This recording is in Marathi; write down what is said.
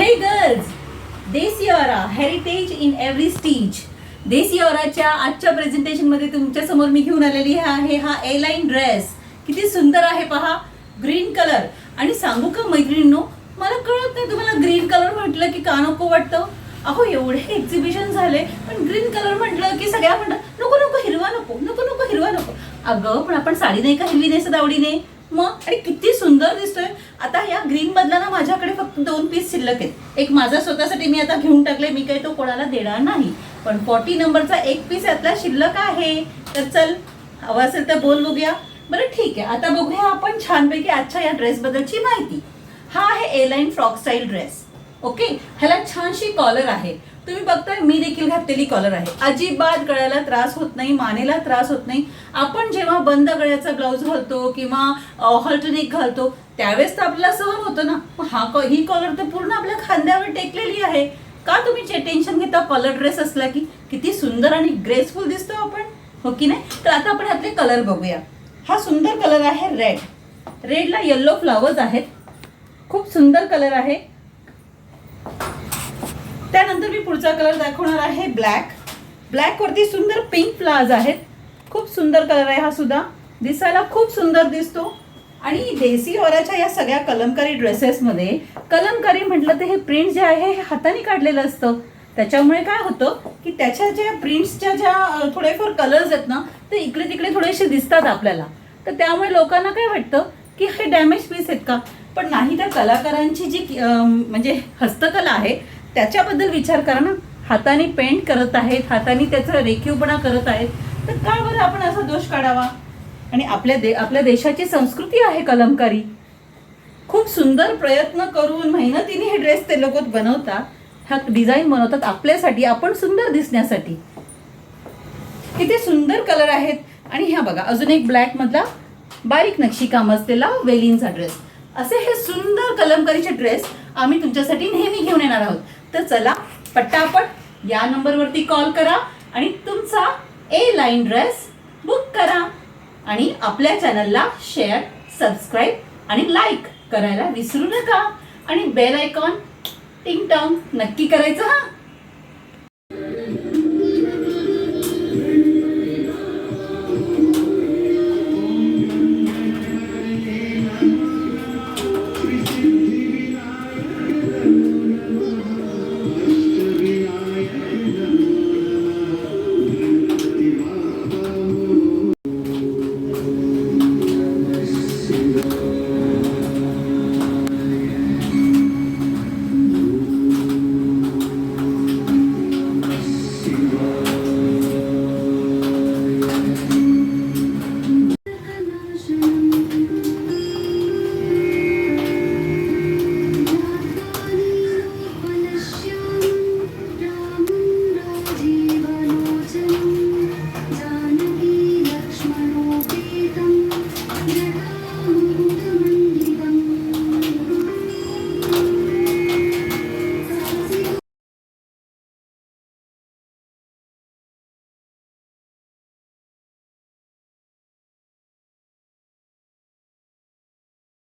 हे girls, Desi aura heritage in every stitch. Desi ऑराच्या आजच्या प्रेझेंटेशन मध्ये तुमच्या समोर मी घेऊन आलेली आहे हा ए लाईन ड्रेस. किती सुंदर आहे पहा, ग्रीन कलर. आणि सांगू का मैत्रिणींनो, मला कळत नाही तुम्हाला ग्रीन कलर म्हटलं की का नको वाटतं. अहो एवढे एक्झिबिशन झाले पण ग्रीन कलर म्हटलं की सगळ्या म्हणतात नको नको हिरवा नको, नको नको हिरवा नको. अगं पण आपण साडी नाही का हिरवी नेसत आवडीने मग, आणि किती सुंदर दिसतोय. आता या ग्रीन बदला ना माझ्याकडे फक्त 2 पीस शिल्लक आहेत. एक माझा स्वतःसाठी मी आता घेऊन टाकले, मी काही तो कोणाला देणार नाही. पण 40 नंबरचा 1 पीस यातला शिल्लक आहे. तर चल हवा असेल तर बोल बघूया. बरं ठीक आहे, आता बघूया आपण छानपैकी आजच्या या ड्रेस बद्दलची माहिती. हा आहे A line frock style dress. Okay, ह्याला छानशी कॉलर आहे. तुम्ही बघताय मी देखील घातलेली कॉलर आहे. अजिबात गळ्याला त्रास होत नाही, मानेला त्रास होत नाही. आपण जेव्हा बंद गळ्याचा ब्लाऊज घालतो किंवा हॉल्टरनेक घालतो त्यावेळेस तर आपल्याला सहन होतं ना. ही कॉलर तर पूर्ण आपल्या खांद्यावर टेकलेली आहे. का तुम्ही टेन्शन घेता कॉलर ड्रेस असला की किती सुंदर आणि ग्रेसफुल दिसतो आपण, हो की नाही. तर आता आपण ह्यातले कलर बघूया. हा सुंदर कलर आहे रेड. रेडला येल्लो फ्लावर्स आहेत. खूप सुंदर कलर आहे. त्यानंतर मी पुढचा कलर दाखवणार आहे ब्लॅक. ब्लॅक वरती सुंदर पिंक फ्लावर्स आहेत. खूप सुंदर कलर आहे हा सुद्धा, दिसायला खूप सुंदर दिसतो. आणि देसी ऑराच्या या सगळ्या कलमकारी ड्रेसेसमध्ये कलमकारी म्हटलं तर हे प्रिंट जे आहे हे हाताने काढलेलं असतं. त्याच्यामुळे काय होतं की त्याच्या ज्या प्रिंट्सच्या ज्या थोडेफार कलर्स आहेत ना ते इकडे तिकडे थोडेसे दिसतात आपल्याला. तर त्यामुळे लोकांना काय वाटतं की हे डॅमेज पीस आहेत का. पण नाही, त्या कलाकारांची जी म्हणजे हस्तकला आहे त्याच्याबद्दल विचार करा ना. हाताने पेंट करत आहेत, हाताने त्याचा रेखीवपणा करत आहेत, तर का बरं आपण असा दोष काढावा. आणि आपल्या देशाची संस्कृती आहे कलमकारी. खूप सुंदर प्रयत्न करून मेहनतीने हे ड्रेस ते लोक बनवतात, हा डिझाईन बनवतात आपल्यासाठी, आपण सुंदर दिसण्यासाठी. किती सुंदर कलर आहेत. आणि ह्या बघा अजून एक ब्लॅक मधला बारीक नक्षीकाम असलेला वेलींचा ड्रेस. असे हे सुंदर कलमकारीचे ड्रेस आम्ही तुमच्यासाठी नेहमी घेऊन येणार आहोत. तर चला पटापट या नंबरवरती कॉल करा आणि तुमचा ए लाईन ड्रेस बुक करा. आणि आपल्या चॅनलला शेअर, सबस्क्राईब आणि लाईक करायला विसरू नका. आणि बेल आयकॉन टिंग टॉंग नक्की करायचं हा.